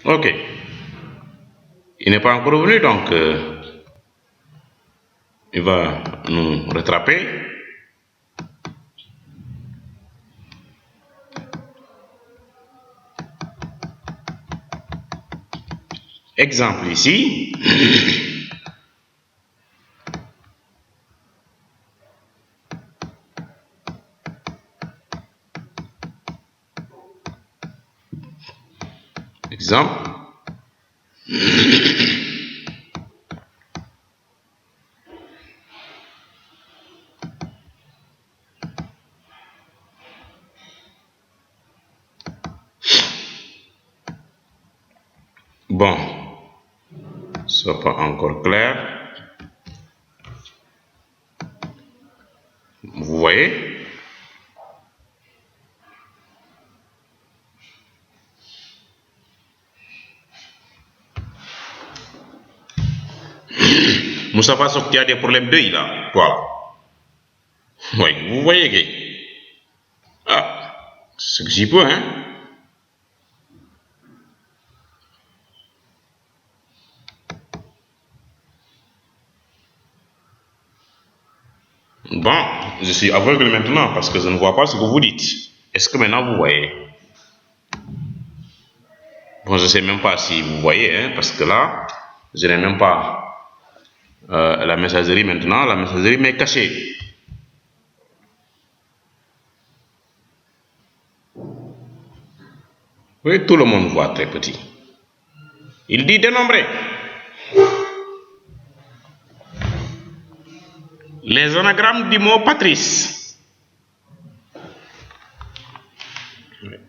Ok. Il n'est pas encore revenu, donc il va nous rattraper. Exemple ici. Exemple. Bon, ce n'est pas encore clair. Vous voyez? Moussa Fassok qui a des problèmes d'œil là. Voilà. Oui, vous voyez que. Ah, c'est ce que j'y peux, hein. Bon, je suis aveugle maintenant parce que je ne vois pas ce que vous dites. Est-ce que maintenant vous voyez? Bon, je ne sais même pas si vous voyez, hein, parce que là, je n'ai même pas la messagerie maintenant. La messagerie m'est cachée. Oui, tout le monde voit très petit. Il dit dénombré. Les anagrammes du mot Patrice.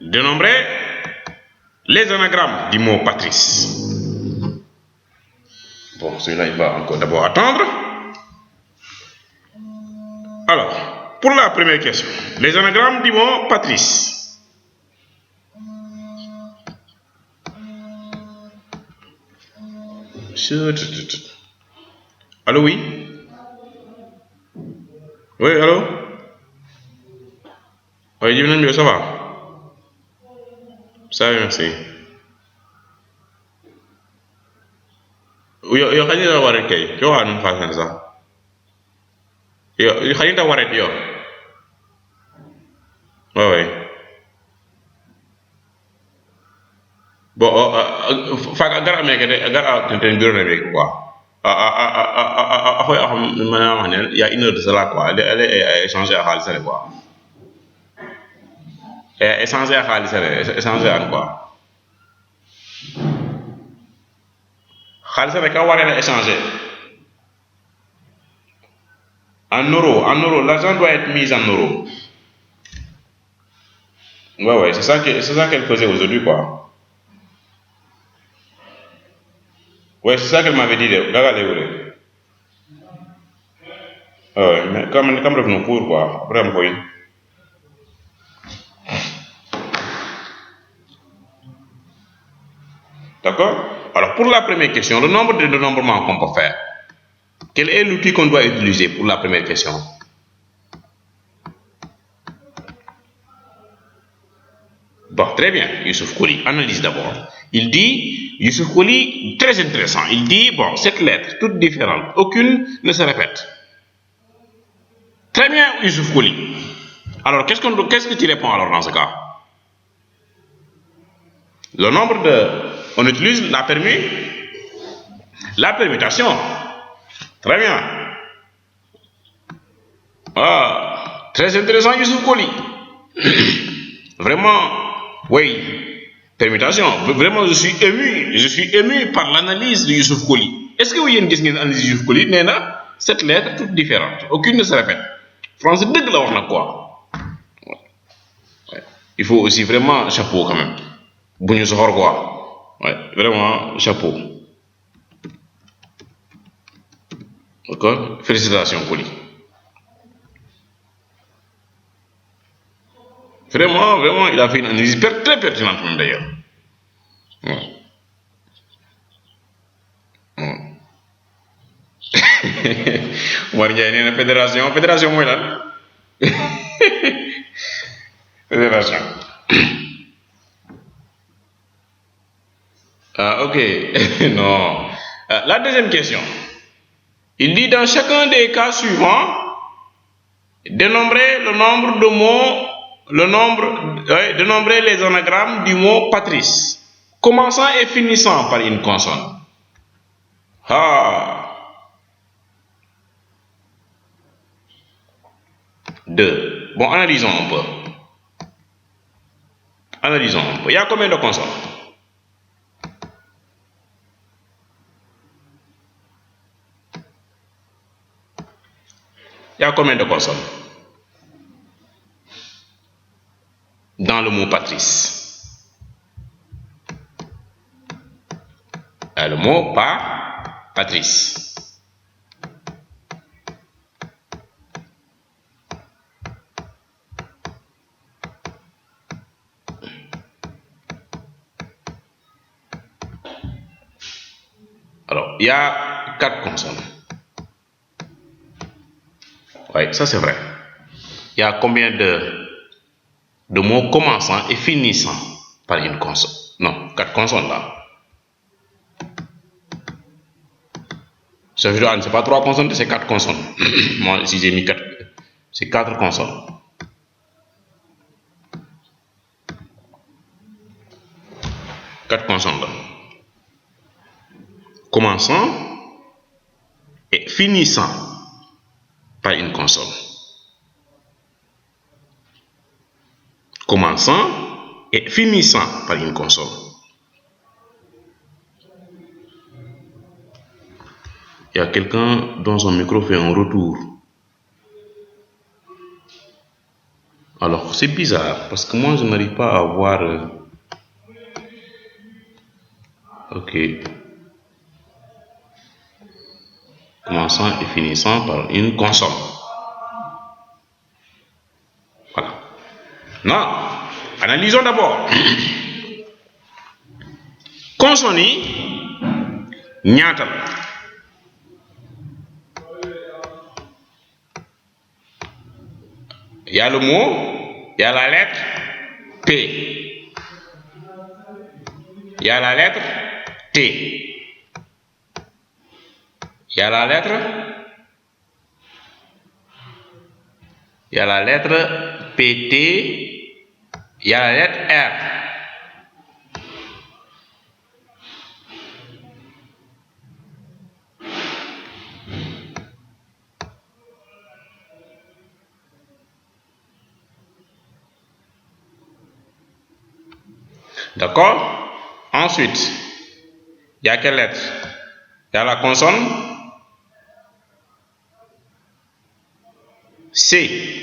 Dénombré les anagrammes du mot Patrice. Bon, celui-là, il va encore d'abord attendre. Alors, pour la première question, les anagrammes du mot Patrice. Allô, oui? Oui, allô? Oui, bienvenue, ça va? Ça va, merci. Yo xani la waret kay yo xanum xasan sax yo xani ta waret yo ouais bon fa agar amé de agar ten bureau na be quoi a xoy xam mana wax ne il y a une heure de cela quoi elle est échanger à xaalis rek quoi et échanger à xaalis rek échanger an quoi xaalis rek ka waré la échanger en euros l'argent doit être mis en euros ouais c'est ça qu'elle faisait aujourd'hui quoi. Ouais, c'est ça qu'elle m'avait dit, Gaga Léoulé. Ouais, mais comme revenons pour quoi, après on voit. D'accord? Alors, pour la première question, le nombre de dénombrements qu'on peut faire, quel est l'outil qu'on doit utiliser pour la première question? Bon, très bien, Youssouf Kouli, analyse d'abord. Il dit, Youssouf Kouli, très intéressant, il dit, bon, cette lettre, toutes différentes, aucune ne se répète. Très bien, Youssouf Kouli. Alors, qu'est-ce que tu réponds alors dans ce cas? Le nombre de... On utilise la permutation. Très bien. Ah, très intéressant, Youssouf Koli. Vraiment, oui, permutation. Vraiment, je suis ému par l'analyse de Youssouf Koli. Est-ce que vous avez une analyse de Youssouf Koli? Néna, cette lettre, toute différente. Aucune ne se répète. Français, dès que là, on a quoi? Ouais. Il faut aussi vraiment chapeau quand même. Bougnou Sohor quoi. Ouais, vraiment chapeau. D'accord? Félicitations, Koli. Vraiment, il a fait une analyse très pertinente même d'ailleurs. Ouais. Ouais. Omar Ndiaye nee na fédération mooy lan fédération Ok, non. La deuxième question. Il dit dans chacun des cas suivants, dénombrer le nombre de mots, dénombrer les anagrammes du mot Patrice, commençant et finissant par une consonne. Ah. 2. Bon, analysons un peu. Analysons un peu. Il y a combien de consonnes? Il y a combien de consonnes dans le mot Patrice? Il y a le mot Patrice. Alors, il y a 4 consonnes. Oui, ça c'est vrai. Il y a combien de mots commençant et finissant par une consonne? Non, 4 consonnes là. Ça veut dire, c'est pas 3 consonnes, c'est 4 consonnes. Moi, si j'ai mis 4, c'est 4 consonnes. Quatre consonnes là. Commençant et finissant par une consonne. Commençant et finissant par une consonne. Il y a quelqu'un dont son micro fait un retour. Alors, c'est bizarre parce que moi, je n'arrive pas à voir. Ok. Commençant et finissant par une consonne. Voilà. Non. Analysons d'abord. Consonne ñaata la? Il y a le mot, il y a la lettre P. Il y a la lettre T. Il y a la lettre PT. Il y a la lettre R. D'accord? Ensuite, il y a quelle lettre? Il y a la consonne C.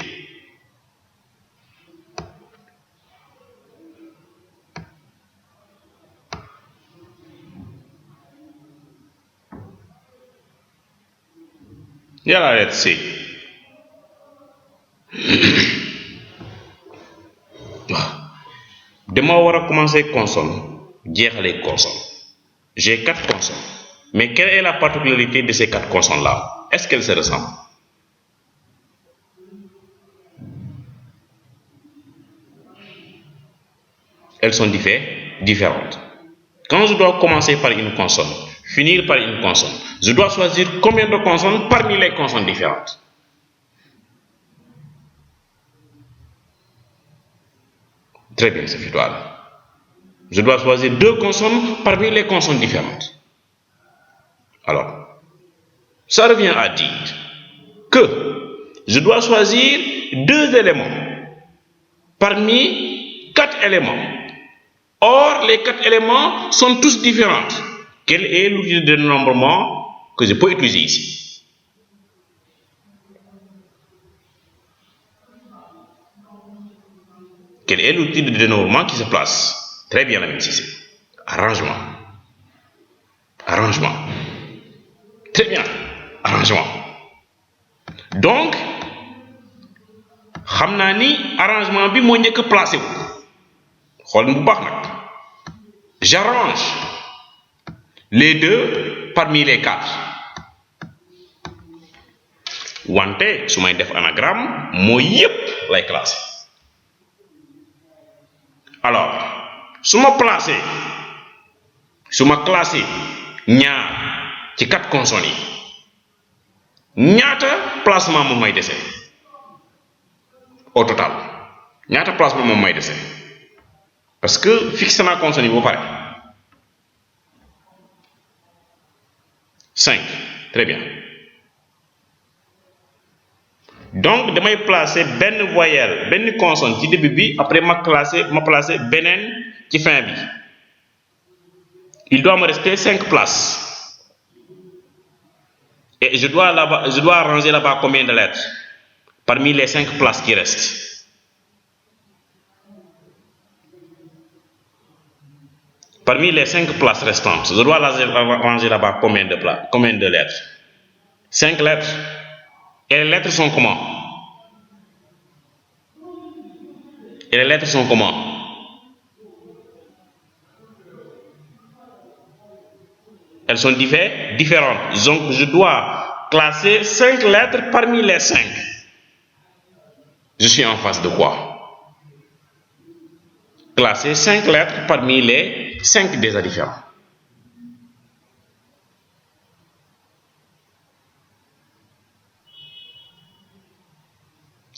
Il y a la lettre C. Demain, on va commencer consonne, jeexale consonne. J'ai 4 consonnes. Mais quelle est la particularité de ces 4 consonnes-là? Est-ce qu'elles se ressemblent? Elles sont différentes. Quand je dois commencer par une consonne, finir par une consonne, je dois choisir combien de consonnes parmi les consonnes différentes? Très bien, c'est victoire. Je dois choisir 2 consonnes parmi les consonnes différentes. Alors, ça revient à dire que je dois choisir 2 éléments parmi 4 éléments. Or, les 4 éléments sont tous différents. Quel est l'outil de dénombrement que je peux utiliser ici? Quel est l'outil de dénombrement qui se place? Très bien, la même ici. Arrangement. Arrangement. Très bien. Arrangement. Donc, xam naa ni arrangement bi moo njëkk a placé wu. xool bu baax nag. J'arrange les 2 parmi les 4. wante su may def anagramme mooy yépp lay classé. Alors, su ma placé su ma classé ñaar ci 4 consonnes yi ñaata placement moom may dese au total ñaata placement moom may dese parce que fixé naa consonnes yi ba pare 5 très bien donc damay placer benn voyelle benn consonne ci début bi après ma placer beneen ci fin bi il doit me rester 5 places et je dois ranger là-bas combien de lettres parmi les 5 places qui restent? Parmi les 5 places restantes, je dois ranger là-bas combien de lettres? 5 lettres. Et les lettres sont comment? Elles sont différentes. Donc, je dois classer 5 lettres parmi les 5. Je suis en face de quoi? Classer 5 lettres parmi les 5 déjà différents.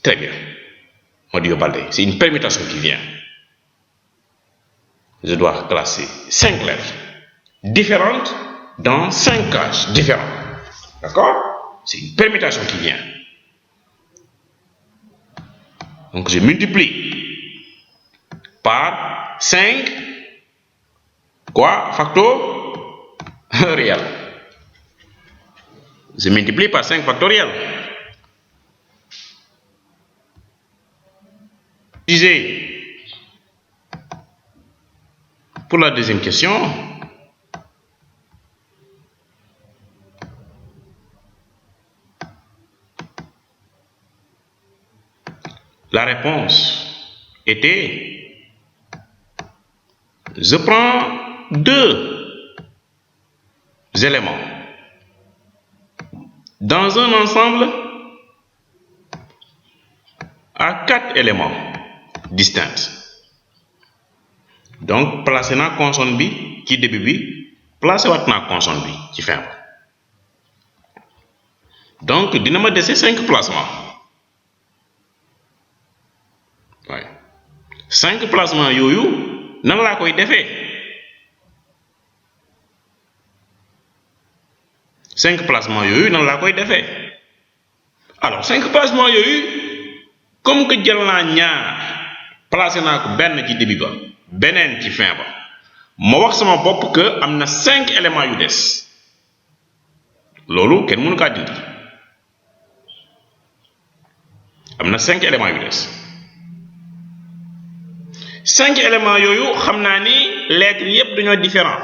Très bien. Madio Baldé, c'est une permutation qui vient. Je dois classer 5 lettres différentes dans 5 cases différentes. D'accord? C'est une permutation qui vient. Donc je multiplie par 5 factoriel. Je multiplie par 5 factoriel. Pour la deuxième question, la réponse était, je prends 2 éléments dans un ensemble à 4 éléments distincts. Donc, placer na consonne bi ci début bi, placer wat na consonne bi ci fin ba. Donc, dina ma dese 5 placements. Ouais. 5 placements yoyu nan la koy defee? 5 placements yoyu nan la koy defee? Alors, 5 placements yoyu, comme que jël naa ñaar placé naa ko benn ci début ba beneen ci fin ba ma wax sama bopp que am na 5 éléments yu des loolu kenn mënu kaa dindi am na 5 éléments yu des 5 éléments yooyu xam naa ni lettres yépp dañoo différent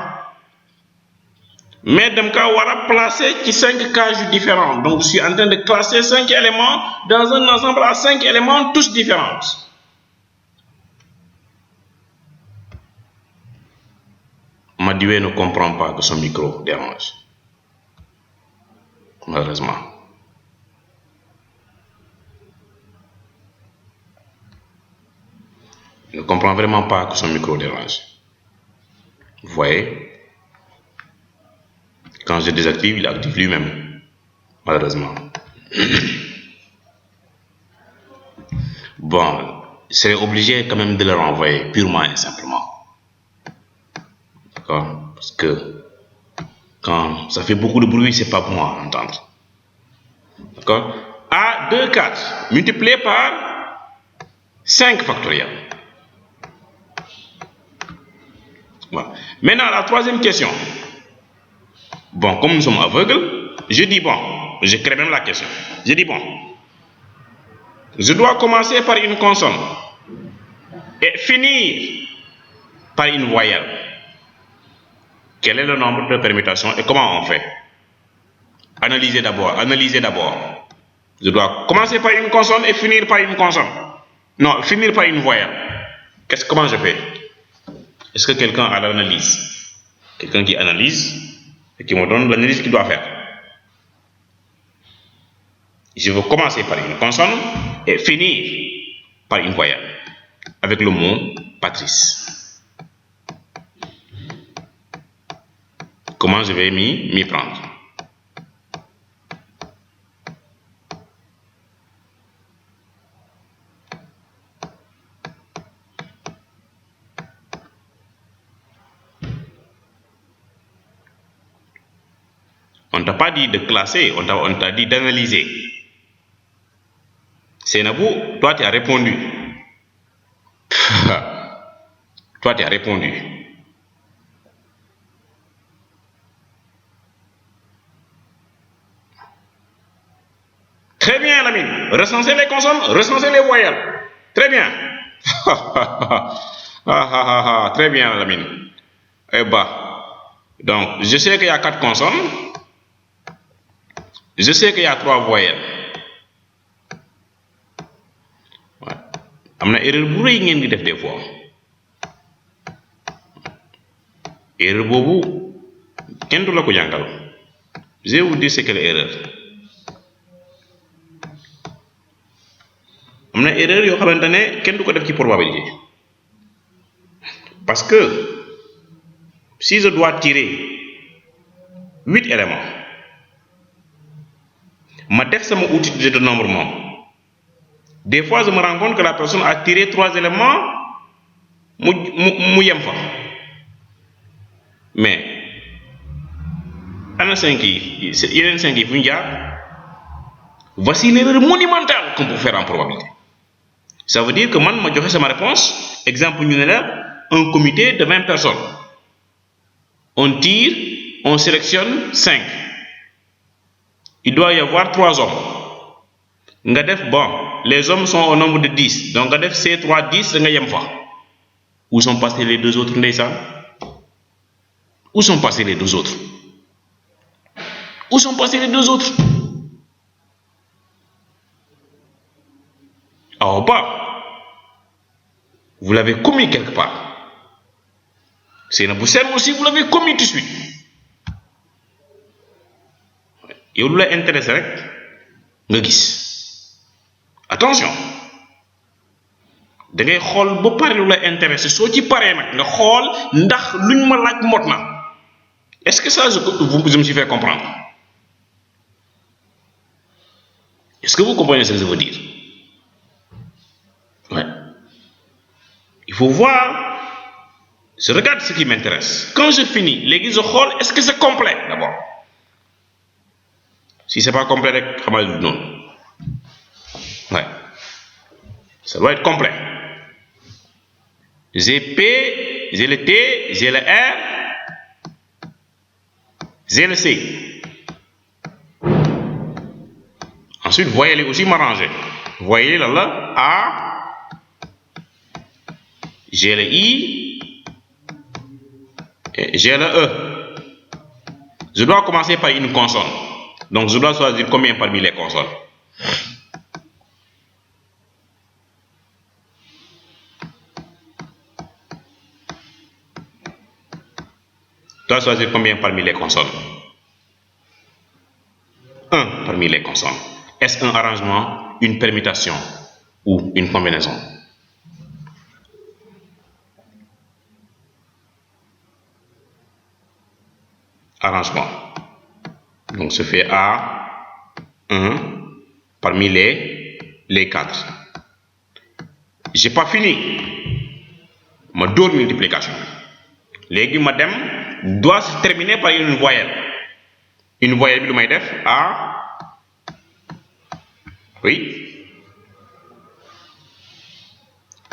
mais dama ka war a placer ci 5 cases différentes. Donc je suis en train de classer 5 éléments dans un ensemble à 5 éléments tous différents. Madiwe ne comprend pas que son micro dérange. Malheureusement. Il ne comprend vraiment pas que son micro dérange. Vous voyez? Quand je désactive, il active lui-même. Malheureusement. Bon, je serais obligé quand même de le renvoyer purement et simplement. D'accord? Parce que quand ça fait beaucoup de bruit, c'est pas bon à entendre. D'accord? A 2, 4 multiplié par 5 factoriel. Voilà. Maintenant, la troisième question. Bon, comme nous sommes aveugles, je dis bon, je crée même la question. Je dis bon, je dois commencer par une consonne et finir par une voyelle. Quel est le nombre de permutations et comment on fait? Analysez d'abord. Je dois commencer par une consonne et finir par une consonne. Non, finir par une voyelle. Comment je fais? Est-ce que quelqu'un a l'analyse? Quelqu'un qui analyse et qui me donne l'analyse qu'il doit faire. Je veux commencer par une consonne et finir par une voyelle avec le mot Patrice. comment je vais m'y prendre. On ne t'a pas dit de classer, on t'a dit d'analyser. Seynabou, toi tu as répondu. Toi tu as répondu. Très bien, Lamine. Recensez les consonnes, recensez les voyelles. Très bien. Très bien, Lamine. Eh bah, donc, je sais qu'il y a 4 consonnes. Je sais qu'il y a 3 voyelles. Ouais. Amna erreur bu reuy ngeen di def des fois. Erreur bobu kenn du la ko jangal. Je vais vous dire c'est quelle erreur. Amna erreur yo xamantene kenn du ko def ci probabilité. Parce que si je dois tirer 8 éléments, ma def sama outil de dénombrement. Des fois, je me rends compte que la personne a tiré 3 éléments, mu yem fa. Mais, ana 5 yi, yeneen 5 yi fu ñu jaar. Voici une erreur monumentale qu'on peut faire en probabilité. Ça veut dire que man ma joxe sama réponse, exemple ñu ne la un comité de 20 personnes. On tire, on sélectionne 5. Il doit y avoir 3 hommes. Bon, les hommes sont au nombre de 10. Donc, c'est 3, 10, où sont passés les 2 autres, Ndeysaan? Où sont passés les 2 autres? Où sont passés les 2 autres? En bas, vous l'avez commis quelque part. C'est une boussole aussi, vous l'avez commis tout de suite. Et vous l'avez intéressé, nga gis. Attention, da ngay xool ba pare lu la intéressé soo ci paree nag nga xool ndax luñ ma laaj mot na. Est-ce que ça je me suis fait comprendre? Est-ce que vous comprenez ce que je veux dire? Ouais. Il faut voir, je regarde ce qui m'intéresse. Quand je finis, les je xool est-ce que c'est complet d'abord? Si c'est pas complet rek xamal du noonu. Ouais. Ça doit être complet. J'ai P, j'ai le T, j'ai le R, j'ai le C. Ensuite, voyez-les aussi m'arranger. Voyez là, A, j'ai le I, et j'ai le E. Je dois commencer par une consonne. Donc, je dois choisir combien parmi les consonnes? Je dois choisir combien parmi les consonnes? 1 parmi les consonnes. Est-ce un arrangement, une permutation ou une combinaison? Arrangement. Donc, se fait A, 1 parmi les 4. J'ai pas fini. Ma dóor multiplication. Légui madame doit se terminer par une voyelle. Une voyelle bi lu may def A. Oui.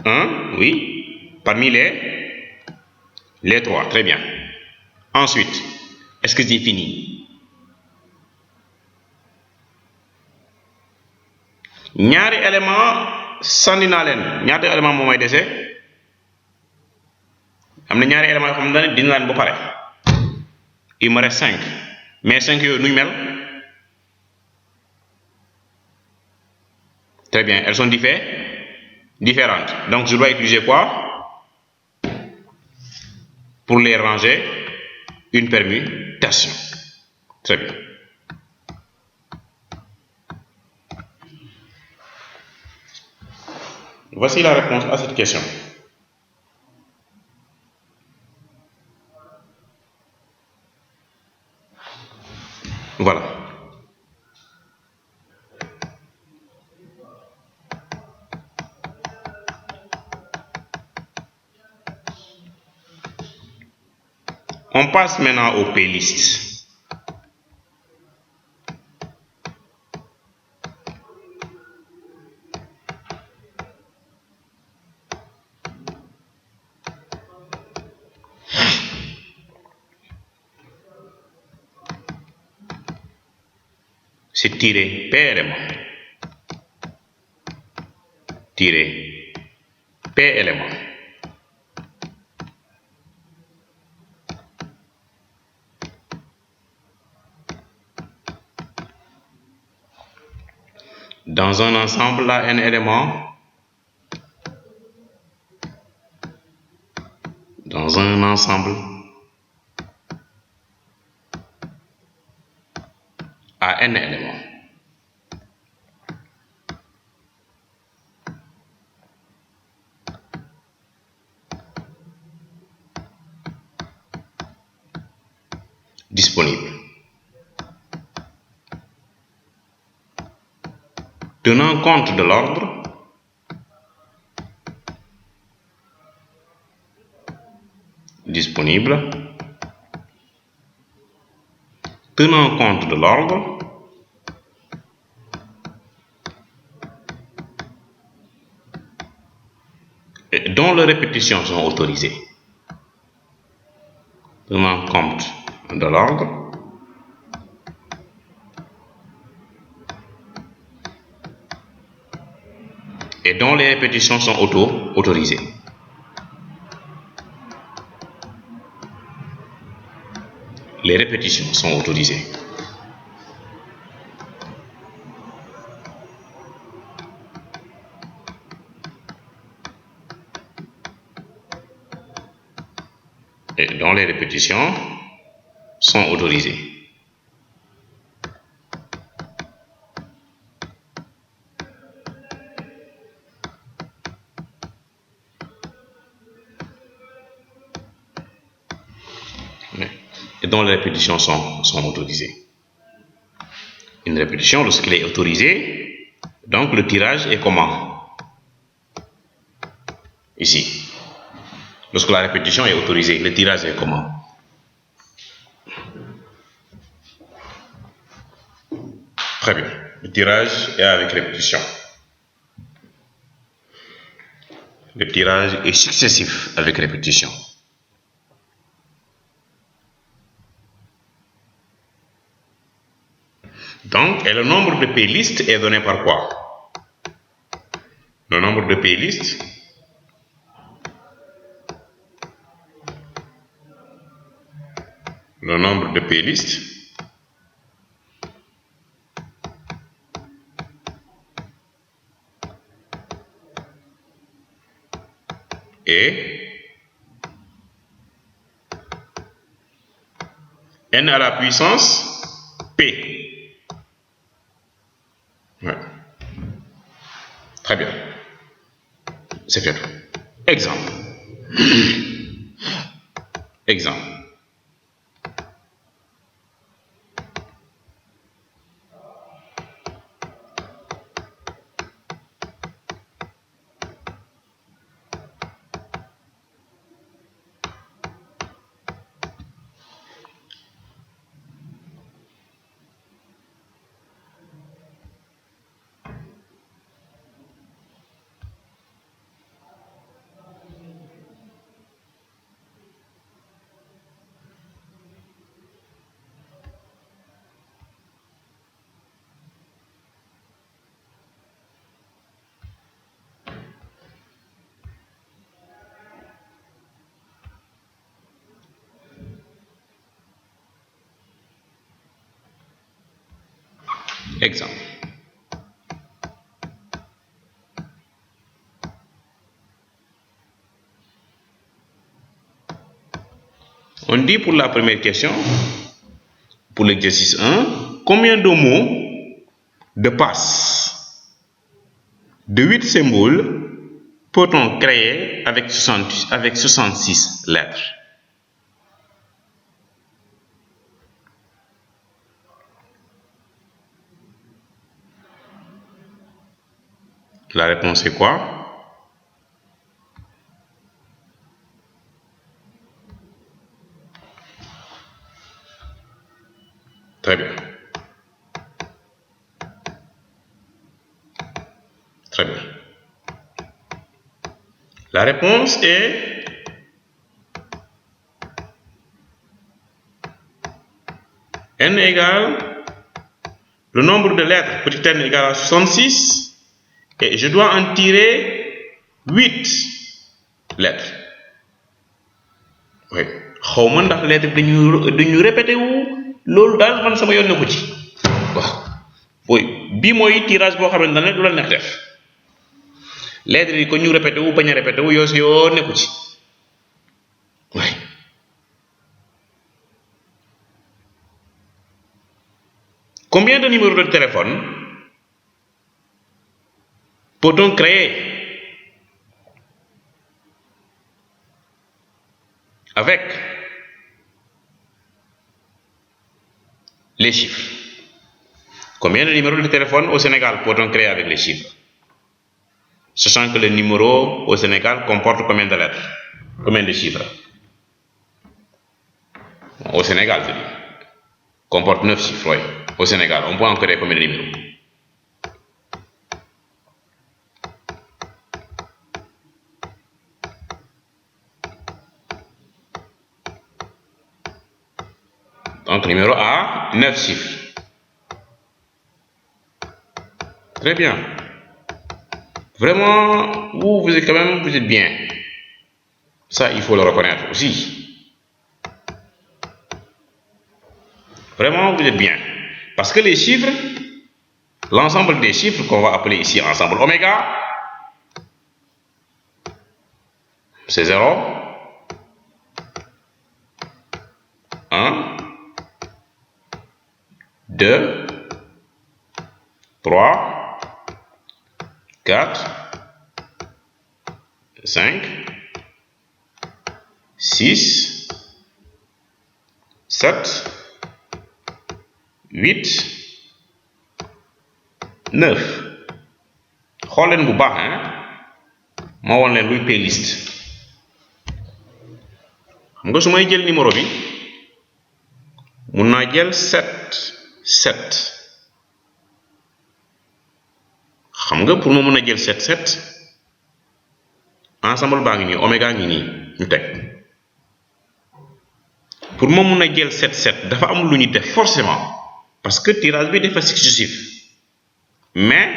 1, oui. Parmi les 3. Très bien. Ensuite, est-ce que j'ai fini? Ñaari élément sànni naa leen ñaata élément moo may dese? Am na ñaari élément yoo xam ne dina leen ba pare. Il me reste 5. Mais 5 yooyu nuñ mel? Très bien, elles sont différentes. Donc je dois utiliser quoi? Pour les ranger, une permutation. Très bien. Voici la réponse à cette question. Voilà. On passe maintenant aux playlists. C'est tiré P élément. Tiré P élément. Dans un ensemble à n éléments. Dans un ensemble à n éléments. Disponible. Tenant compte de l'ordre, disponible. Tenant compte de l'ordre, et dont les répétitions sont autorisées. Tenant compte de l'ordre, et dont les répétitions sont autorisées. Les répétitions sont autorisées. Et dont les répétitions sont autorisées. Et dont les répétitions sont autorisées. Une répétition, lorsqu'elle est autorisée, donc le tirage est comment? Ici. Lorsque la répétition est autorisée, le tirage est comment? Très bien. Le tirage est avec répétition. Le tirage est successif avec répétition. Donc, et le nombre de playlists est donné par quoi? Le nombre de playlists est n à la puissance p. Ouais. Très bien. C'est fait. Exemple. Exemple. Exemple. On dit pour la première question, pour l'exercice 1, combien de mots de passe de 8 symboles peut-on créer avec 66 lettres? La réponse est quoi? Très bien. Très bien. La réponse est n égale le nombre de lettres, petit n égale à 66, et je dois en tirer 8 lettres. Oui. xaw ma ndax lettre dañu répété wu loolu daal man sama yoon ne ko ci waaw oui bii mooy tirage boo xamante ne du la neex def lettre yi ko ñu répété wu bañ a répété wu yow si yoo nekku ci oui. Combien de numéros de téléphone peut-on créer avec les chiffres? Combien de numéros de téléphone au Sénégal peut-on créer avec les chiffres? Sachant que le numéro au Sénégal comporte combien de lettres? Combien de chiffres? Au Sénégal, je dis. Comporte 9 chiffres, oui. Au Sénégal, on peut en créer combien de numéros? Donc, numéro A, 9 chiffres. Très bien. Vraiment, vous êtes quand même, vous êtes bien. Ça, il faut le reconnaître aussi. Vraiment, vous êtes bien. Parce que les chiffres, l'ensemble des chiffres qu'on va appeler ici ensemble oméga, c'est 0, 1, 2, 3, 4, 5, 6, 7, 8, 9. xool leen bu baax ma woon leen luy playlist. xam nga su may jël numéro bi mun naa jël 7 xam nga pour ma mun a jël 7 ensemble baa ngi nii oméga ngi nii ñu teg pour ma mun a jël 7 dafa am lu ñu def forcément parce que tirage bi dafa successif mais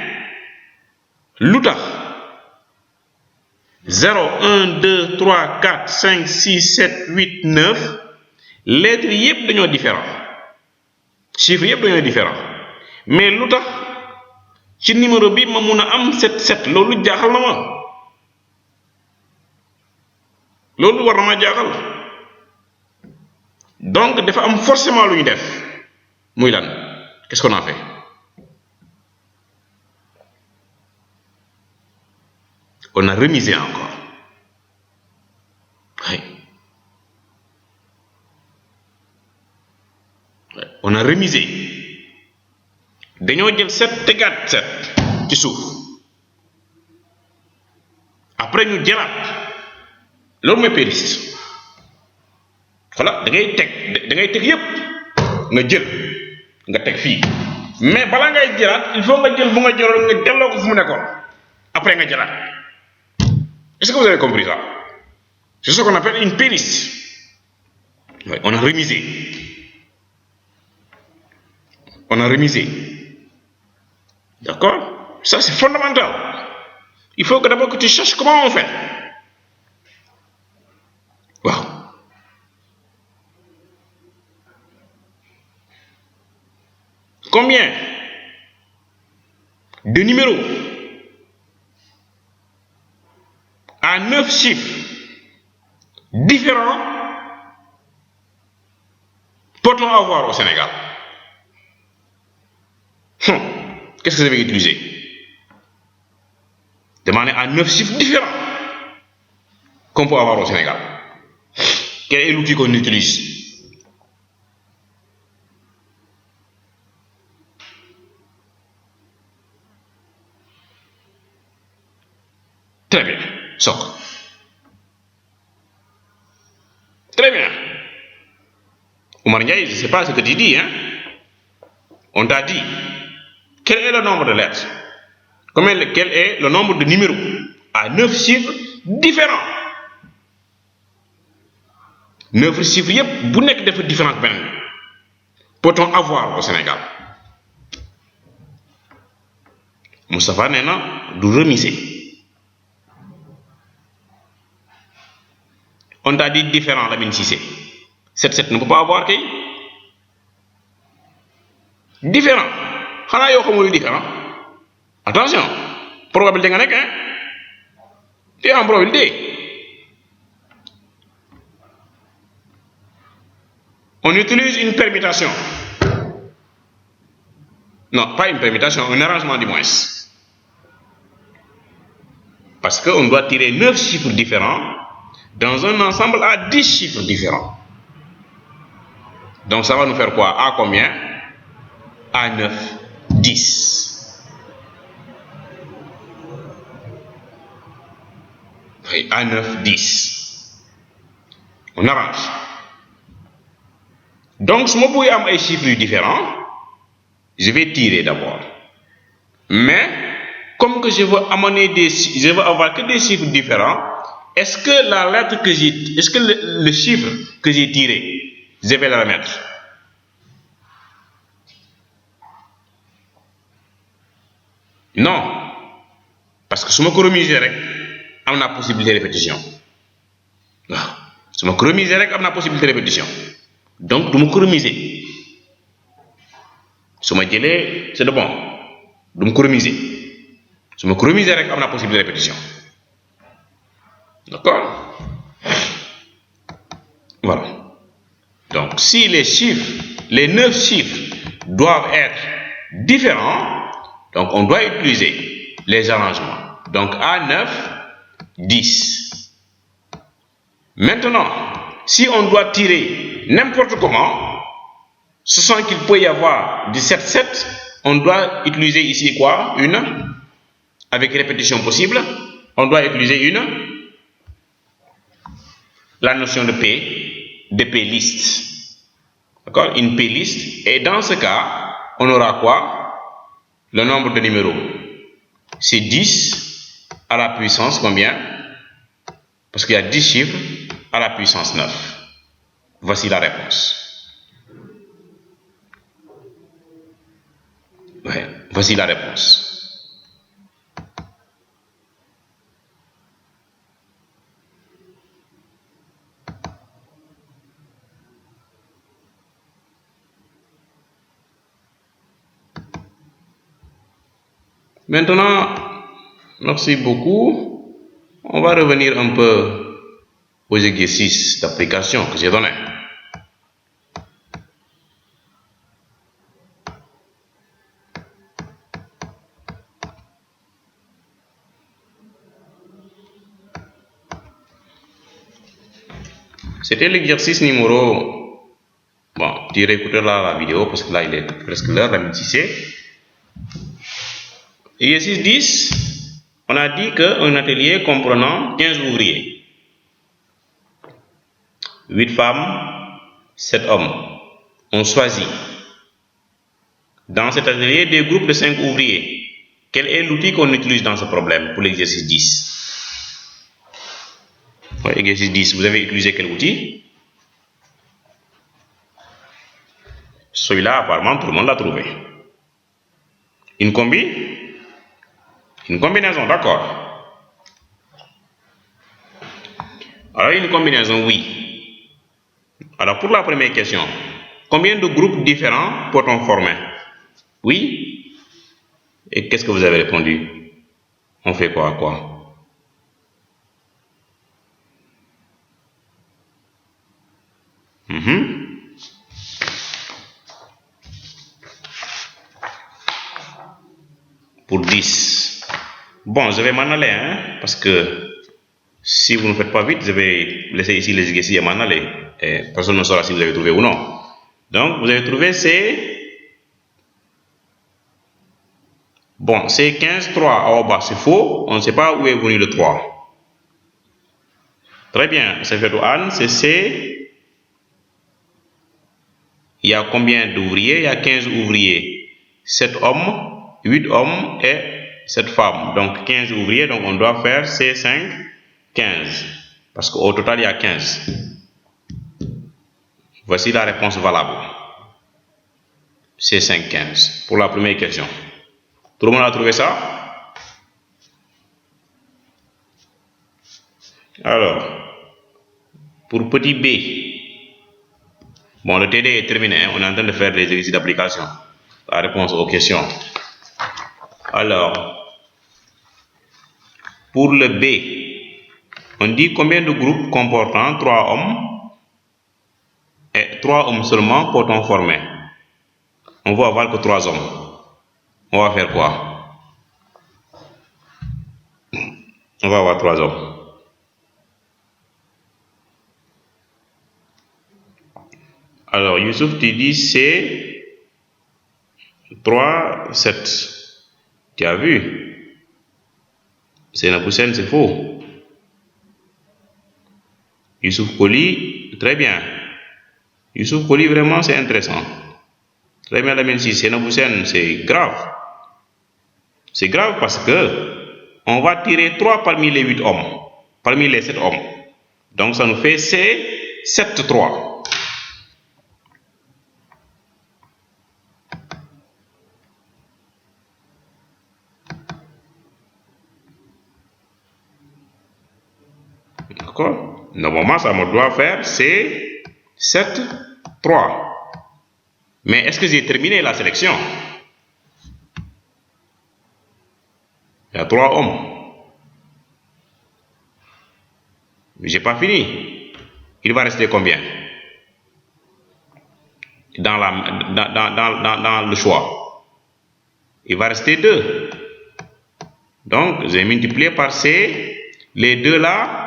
lu tax 0 1 2 3 4 5 6 7 8 9 lettres yépp dañoo différent chiffres yépp dañoo différent mais lu tax ci numéro bi ma mun a am 7 loolu jaaxal na ma loolu war na ma jaaxal donc dafa am forcément lu ñu def muy lan qu'est-ce qu'on a fait? On a remisé encore. Oui. On a remisé. dañoo jël 7 tegaat 7 ci suuf après ñu jëlaat loolu mooy playlist voilà da ngay teg yépp nga jël nga teg fii mais balaa ngay jëlaat il faut nga jël bu nga jëloon nga delloo ko fu mu nekkoon après nga jëlaat. Est-ce que vous avez compris ça? C'est ce qu'on appelle une playlist. Ouais, on a remisé. On a remisé. D'accord? Ça, c'est fondamental. Il faut que d'abord que tu cherches comment on fait. Wow. Combien de numéros à 9 chiffres différents peut-on avoir au Sénégal? Qu'est-ce que vous avez utilisé? Demandez à 9 chiffres différents qu'on peut avoir au Sénégal. Quel est l'outil qu'on utilise? socle. Très bien. Oumar Ndiaye, je ne sais pas ce que tu dis, hein? On t'a dit, quel est le nombre de lettres? Quel est le nombre de numéros à 9 chiffres différents? 9 chiffres, vous n'êtes pas différents. Peut-on avoir au Sénégal? Moustapha Nena, du remiser. On t'a dit différent, la 26. 7 ne peut pas avoir qui? Différent. Xana yo xamul différent. Attention, probabilité nga nek, hein? Tu es en probabilité. On utilise une permutation. Non, pas une permutation, un arrangement du moins. Parce qu'on doit tirer 9 chiffres différents dans un ensemble à 10 chiffres différents. Donc ça va nous faire quoi? A combien? A 9, 10. Oui, A 9, 10. On arrange. Donc si je peux avoir des chiffres différents, je vais tirer d'abord. Mais comme que je veux avoir que des chiffres différents, est-ce que la lettre que est-ce que le chiffre que j'ai tiré, je vais le remettre? Non, parce que si je corriger, il y a une possibilité de répétition. Si je corriger, il y a une possibilité de répétition. Donc, je me corriger. Si je dis, c'est bon. Je me corriger. Si je corriger, il y a une possibilité de répétition. D'accord? Voilà. Donc, si les chiffres, les 9 chiffres doivent être différents, donc on doit utiliser les arrangements. Donc, A9, 10. Maintenant, si on doit tirer n'importe comment, ce sent qu'il peut y avoir du 7-7, on doit utiliser ici quoi? Une, avec répétition possible, on doit utiliser la notion de P-list. D'accord? Une P-list. Et dans ce cas, on aura quoi? Le nombre de numéros. C'est 10 à la puissance combien? Parce qu'il y a 10 chiffres à la puissance 9. Voici la réponse. Ouais, voici la réponse. Maintenant, merci beaucoup. On va revenir un peu aux exercices d'application que j'ai donnés. C'était l'exercice numéro... Bon, tu réécoutes là la vidéo parce que là il est presque l'heure, la midi. Exercice 10, on a dit qu'un atelier comprenant 15 ouvriers, 8 femmes, 7 hommes. On choisit dans cet atelier des groupes de 5 ouvriers. Quel est l'outil qu'on utilise dans ce problème pour l'exercice 10? Ouais, exercice 10, vous avez utilisé quel outil? Celui-là, apparemment, tout le monde l'a trouvé. Une combinaison, d'accord. Alors, une combinaison, oui. Alors, pour la première question, combien de groupes différents peut-on former? Oui. Et qu'est-ce que vous avez répondu? On fait quoi? Pour 10. Bon, je vais m'en aller, hein, parce que si vous ne faites pas vite, je vais laisser ici les exercices et m'en aller. Et personne ne saura si vous avez trouvé ou non. Donc, vous avez trouvé c'est... Bon, c'est 15, 3 en bas, c'est faux. On ne sait pas où est venu le 3. Très bien, c'est fait au Anne, c'est C. Il y a combien d'ouvriers? Il y a 15 ouvriers. 7 hommes, 8 hommes et 7 femmes. Donc 15 ouvriers, donc on doit faire C5, 15. Parce qu'au total, il y a 15. Voici la réponse valable. C5, 15. Pour la première question. Tout le monde a trouvé ça? Alors, pour petit b, bon, le TD est terminé, on est en train de faire des exercices d'application. La réponse aux questions. Alors, pour le B, on dit combien de groupes comportant 3 hommes et 3 hommes seulement peut-on former? On va avoir que 3 hommes. On va faire quoi? On va avoir 3 hommes. Alors, Youssouf, tu dis c'est 3, 7. Tu as vu? C'est la poussière, c'est faux. Youssouf Koli, très bien. Youssouf Koli, vraiment, c'est intéressant. Très bien, la si c'est la poussière, c'est grave. C'est grave parce que on va tirer 3 parmi les 8 hommes, parmi les 7 hommes. Donc, ça nous fait C, 7, 3. D'accord? Normalement, ça me doit faire C, 7, 3. Mais est-ce que j'ai terminé la sélection? Il y a 3 hommes. J'ai pas fini. Il va rester combien? Dans le choix. Il va rester 2. Donc, j'ai multiplié par C. Les 2 là,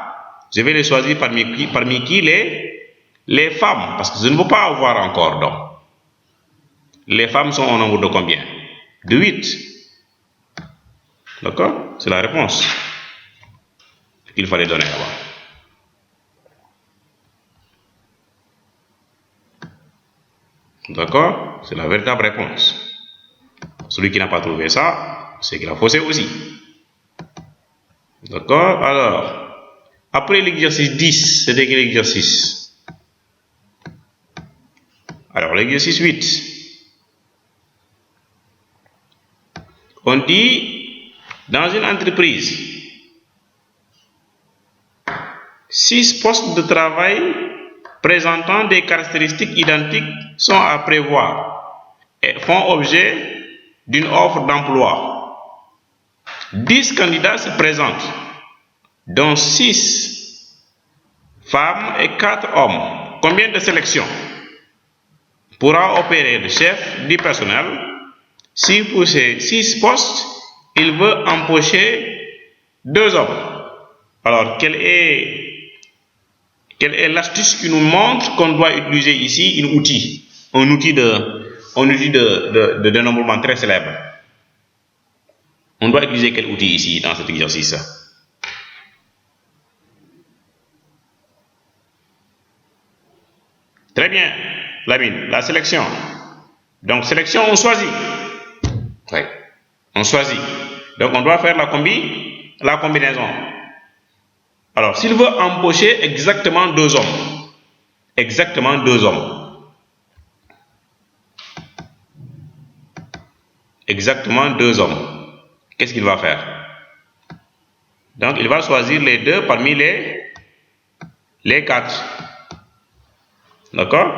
je vais les choisir parmi qui les femmes. Parce que je ne veux pas avoir encore d'hommes. Les femmes sont au nombre de combien? De 8. D'accord? C'est la réponse qu'il fallait donner là-bas. D'accord? C'est la véritable réponse. Celui qui n'a pas trouvé ça, c'est qu'il a faussé aussi. D'accord? Alors, après l'exercice 10, c'était quel exercice? Alors, l'exercice 8. On dit, dans une entreprise, 6 postes de travail présentant des caractéristiques identiques sont à prévoir et font objet d'une offre d'emploi. 10 candidats se présentent, dont 6 femmes et 4 hommes. Combien de sélections pourra opérer le chef du personnel si pour ces 6 postes, il veut embaucher 2 hommes? Alors, quelle est l'astuce qui nous montre qu'on doit utiliser ici un outil de dénombrement très célèbre? On doit utiliser quel outil ici dans cet exercice? Très bien, Lamine, la sélection. Donc, sélection, on choisit. Oui, on choisit. Donc, on doit faire la combinaison. Alors, s'il veut embaucher exactement 2 hommes, exactement 2 hommes, exactement 2 hommes, qu'est-ce qu'il va faire? Donc, il va choisir les 2 parmi les 4. D'accord?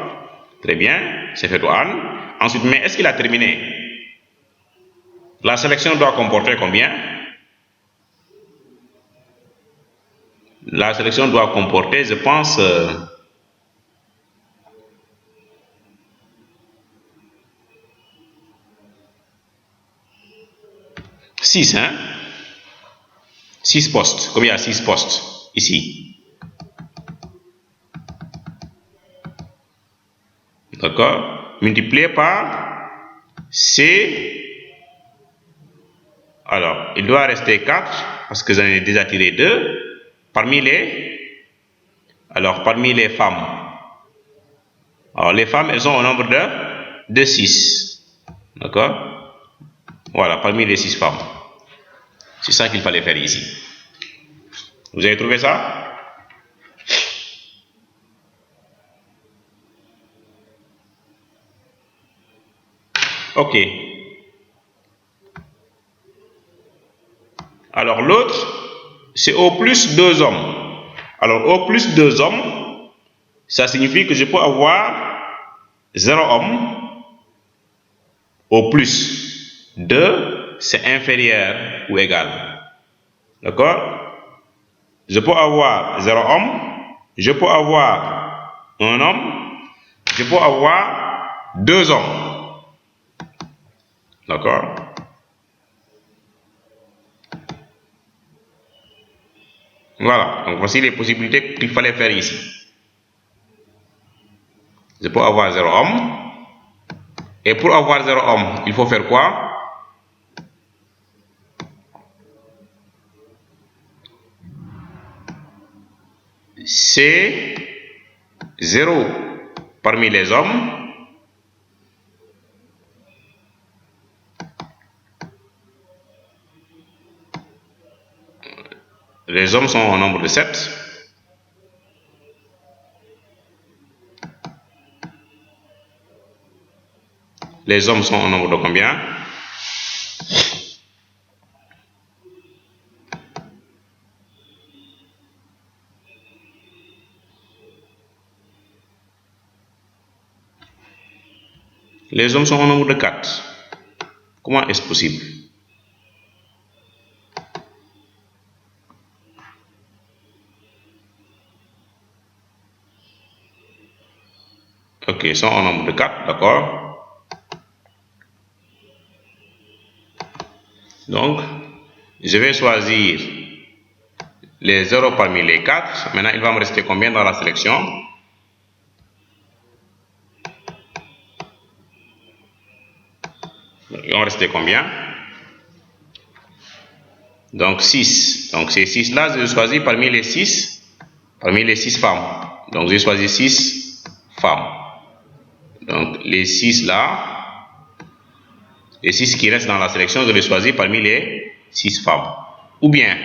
Très bien, c'est fait Anne. Ensuite, mais est-ce qu'il a terminé? La sélection doit comporter combien? La sélection doit comporter, je pense, 6, hein? 6 postes. Combien il y a 6 postes ici? D'accord? Multiplié par C. Alors, il doit rester 4 parce que j'en ai déjà tiré 2 parmi Alors, parmi les femmes, alors les femmes, elles sont au nombre de 6. D'accord? Voilà, parmi les 6 femmes. C'est ça qu'il fallait faire ici. Vous avez trouvé ça? Ok. Alors l'autre, c'est au plus 2 hommes. Alors au plus 2 hommes, ça signifie que je peux avoir 0 homme. Au plus 2, c'est inférieur ou égal. D'accord? Je peux avoir 0 homme, je peux avoir 1 homme, je peux avoir 2 hommes. D'accord? Voilà, donc voici les possibilités qu'il fallait faire ici. Je peux avoir 0 homme. Et pour avoir 0 homme, il faut faire quoi? C'est 0 parmi les hommes. Les hommes sont au nombre de 7. Les hommes sont au nombre de combien? Les hommes sont au nombre de 4. Comment est-ce possible? Ok, ils sont au nombre de 4, d'accord? Donc, je vais choisir les 0 parmi les 4. Maintenant, il va me rester combien dans la sélection? Il va me rester combien? Donc 6. Donc ces 6-là, je choisis parmi les 6 femmes. Donc j'ai choisi 6 femmes. Donc les 6 là, les 6 qui restent dans la sélection, je les choisis parmi les 6 femmes. Ou bien,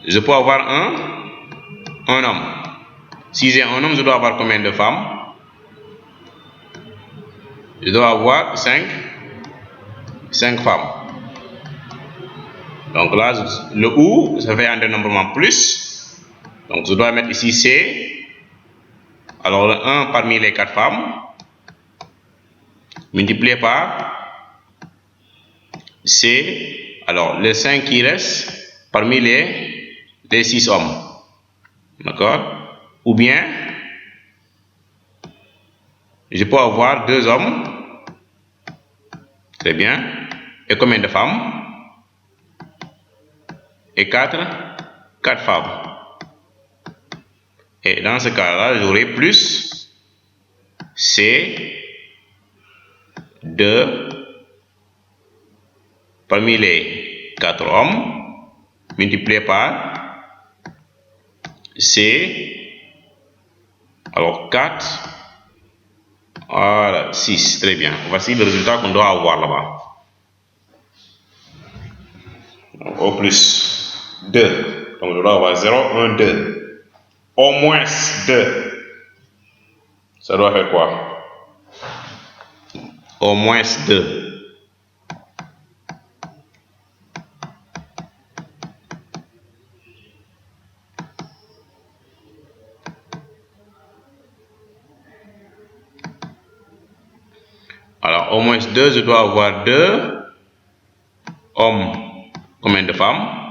je peux avoir un homme. Si j'ai un homme, je dois avoir combien de femmes? Je dois avoir 5 femmes. Donc là, le ou, ça fait un dénombrement plus. Donc je dois mettre ici C. Alors le 1 parmi les 4 femmes, multiplié par C. Alors les 5 qui restent parmi les 6 hommes. D'accord? Ou bien, je peux avoir 2 hommes. Très bien. Et combien de femmes? Et 4 femmes. Et dans ce cas-là, j'aurai plus C 2 parmi les 4 hommes multiplié par C, alors 4, voilà, 6, très bien. Voici le résultat qu'on doit avoir là-bas. Au plus 2, donc je dois avoir 0, 1, 2. Au moins 2, ça doit faire quoi? Au moins 2. Alors, au moins 2, je dois avoir 2 hommes. Combien de femmes?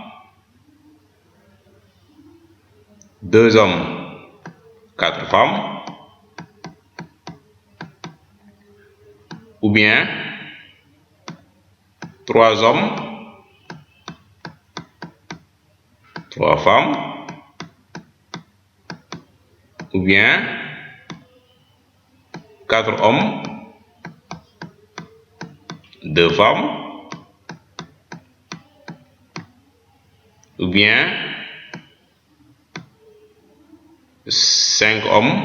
2 hommes, 4 femmes. Ou bien 3 hommes, 3 femmes. Ou bien 4 hommes, 2 femmes. Ou bien 5 hommes,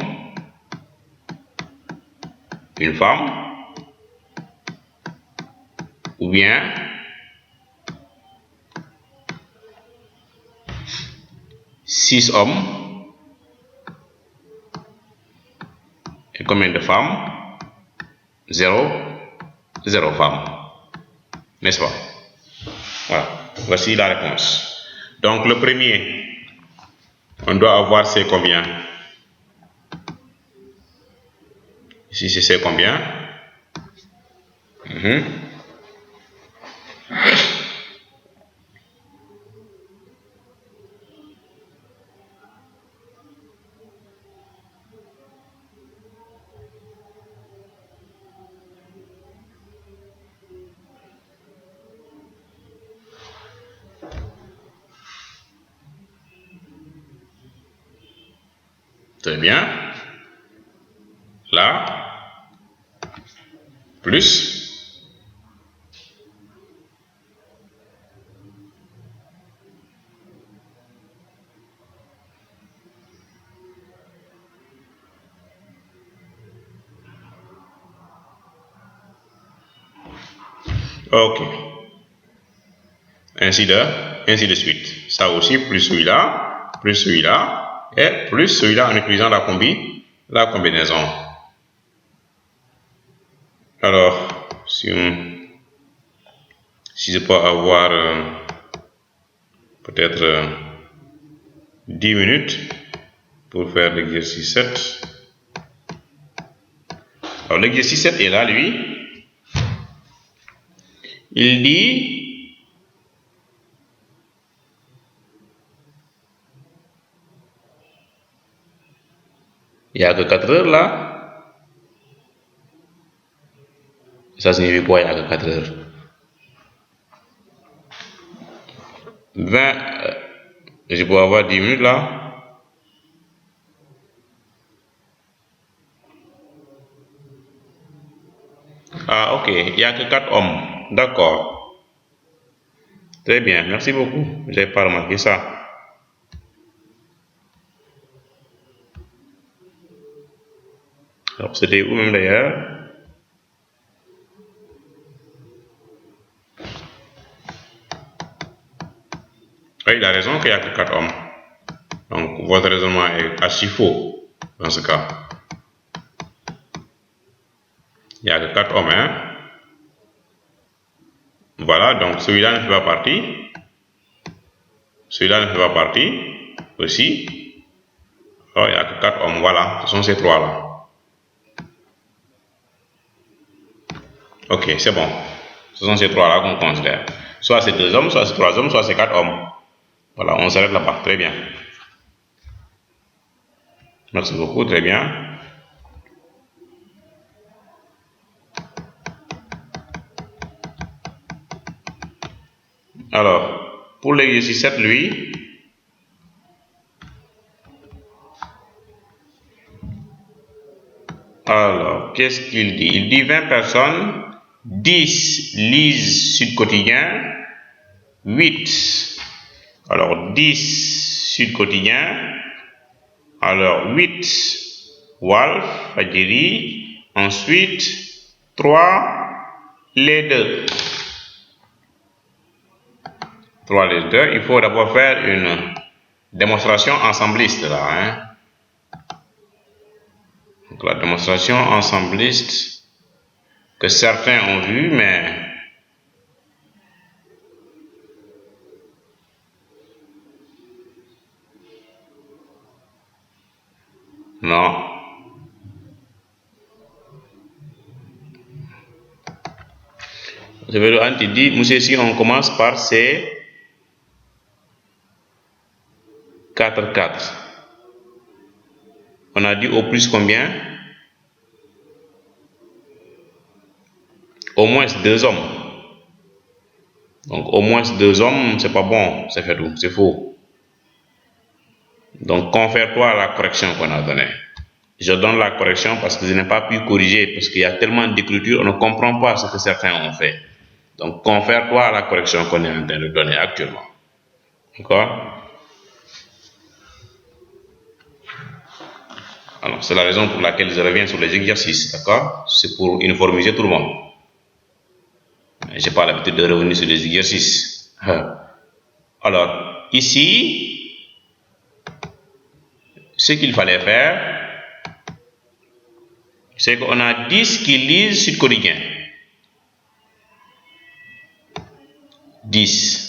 une femme, ou bien 6 hommes et combien de femmes? 0 femmes, n'est-ce pas? Voilà, voici la réponse. Donc le premier, on doit avoir c'est combien? Ici c'est combien? Très bien. Là, plus. Ok. Ainsi de suite. Ça aussi, plus celui-là, et plus celui-là en utilisant la combinaison. Alors, si je peux avoir peut-être 10 minutes pour faire l'exercice 7. Alors, l'exercice 7 est là, lui. Il dit il n'y a que 4 heures là. Ça signifie quoi, il n'y a que 4 heures? 20, je peux avoir 10 minutes là. Ah, ok, il n'y a que 4 hommes. D'accord. Très bien, merci beaucoup. Je n'ai pas remarqué ça. Alors, c'était où même d'ailleurs? Oui, il a raison qu'il n'y a que 4 hommes. Donc, votre raisonnement est archi faux dans ce cas. Il n'y a que 4 hommes, hein? Voilà, donc celui-là ne fait pas partie. Celui-là ne fait pas partie aussi. Alors, il n'y a que 4 hommes, voilà, ce sont ces 3-là. Ok, c'est bon. Ce sont ces 3-là qu'on considère. Soit c'est 2 hommes, soit c'est 3 hommes, soit c'est 4 hommes. Voilà, on s'arrête là-bas. Très bien. Merci beaucoup, très bien. Alors, pour l'exercice 7, lui, alors, qu'est-ce qu'il dit? Il dit 20 personnes, 10 lisent Sud Quotidien, 8. Alors, 10 Sud Quotidien, alors 8 Walf, Fadjiri, ensuite 3 les 2. 3 les 2, il faut d'abord faire une démonstration ensembliste là, hein. Donc la démonstration ensembliste que certains ont vu, mais non. Je vais le dire, monsieur, si on commence par ces 4. On a dit au plus combien? Au moins 2 hommes. Donc au moins 2 hommes, c'est pas bon, c'est fait tout, c'est faux. Donc confère-toi à la correction qu'on a donnée. Je donne la correction parce que je n'ai pas pu corriger, parce qu'il y a tellement d'écriture, on ne comprend pas ce que certains ont fait. Donc confère-toi à la correction qu'on est en train de donner actuellement. D'accord? Alors, c'est la raison pour laquelle je reviens sur les exercices, d'accord? C'est pour uniformiser tout le monde. Je n'ai pas l'habitude de revenir sur les exercices. Alors, ici, ce qu'il fallait faire, c'est qu'on a 10 qui lisent Sud Quotidien. 10.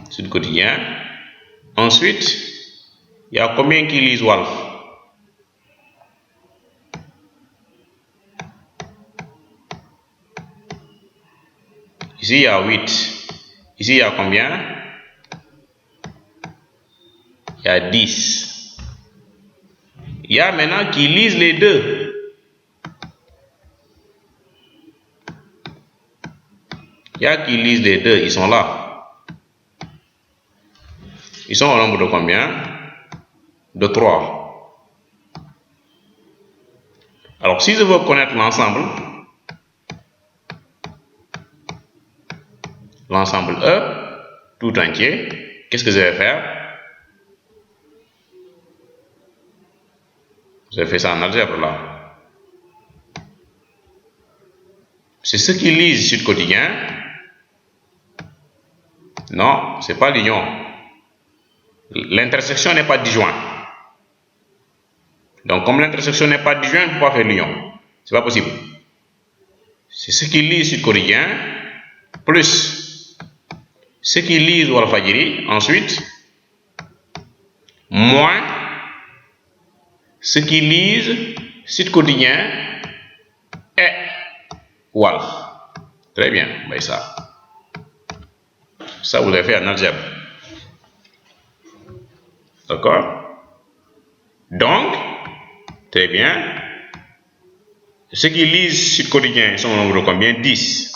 Sud Quotidien. Ensuite, il y a combien qui lisent Walf? Ici, il y a 8. Ici, il y a combien? Il y a 10. Il y a maintenant qui lisent les deux. Il y a qui lisent les deux, ils sont là. Ils sont au nombre de combien? De 3. Alors, si je veux connaître l'ensemble E, tout entier, qu'est-ce que je vais faire? Je fais ça en algèbre là. C'est ceux qui lisent Sud Quotidien. Non, c'est pas l'union. L'intersection n'est pas disjointe. Donc, comme l'intersection n'est pas disjointe, on ne peut pas faire l'union. C'est pas possible. C'est ceux qui lisent Sud Quotidien plus ceux qui lisent Walfadjri, ensuite, moins ceux qui lisent Sud Quotidien et Walf. Très bien, ben ça. Ça, vous avez fait en algèbre. D'accord? Donc, très bien. Ceux qui lisent Sud Quotidien sont au nombre de combien? 10.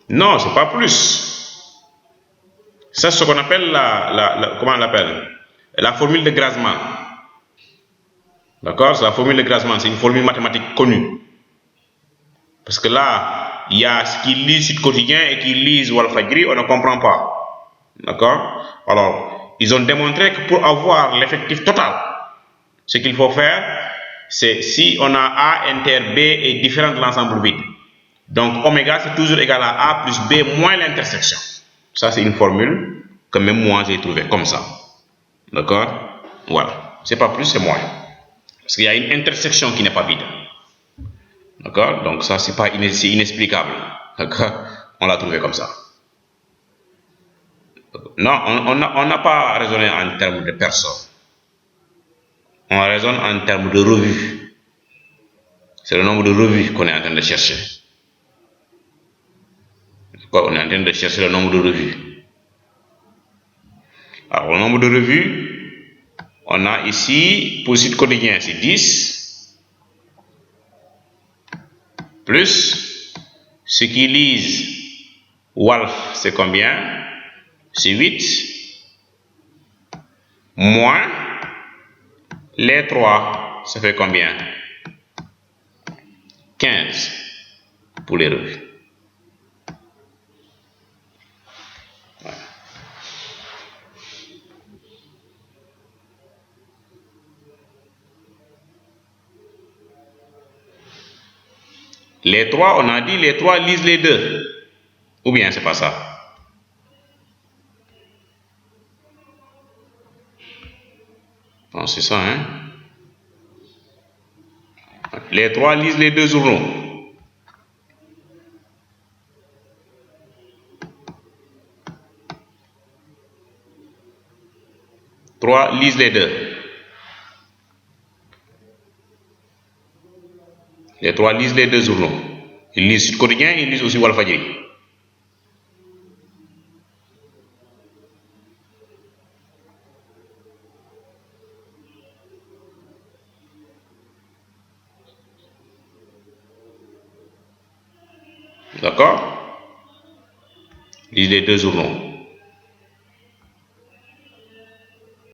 Non, c'est pas plus. Ça, c'est ce qu'on appelle comment on l'appelle? La formule de Grassmann. D'accord? C'est la formule de Grassmann, c'est une formule mathématique connue. Parce que là, il y a ceux qui lisent Sud Quotidien et qui lisent Walfadjri, on ne comprend pas. D'accord? Alors, ils ont démontré que pour avoir l'effectif total, ce qu'il faut faire, c'est si on a A inter B est différent de l'ensemble vide. Donc, oméga, c'est toujours égal à A plus B moins l'intersection. Ça, c'est une formule que même moi, j'ai trouvée comme ça. D'accord? Voilà. C'est pas plus, c'est moins. Parce qu'il y a une intersection qui n'est pas vide. D'accord? Donc, ça, c'est inexplicable. D'accord? On l'a trouvé comme ça. Non, on n'a pas raisonné en termes de personnes. On raisonne en termes de revues. C'est le nombre de revues qu'on est en train de chercher. On est en train de chercher le nombre de revues. Alors, le nombre de revues, on a ici, pour Sud Quotidien, c'est 10, plus ceux qui lisent Walf, c'est combien? C'est 8, moins les 3, ça fait combien? 15 pour les revues. Voilà. Les 3, on a dit les 3 lisent les 2. Ou bien c'est pas ça? Bon, c'est ça, hein? Les 3 lisent les 2 journaux. Trois lisent les 2. Les 3 lisent les 2 journaux. Ils lisent Sud Quotidien, ils lisent aussi Walfadjri. D'accord? Lisent les 2 journaux.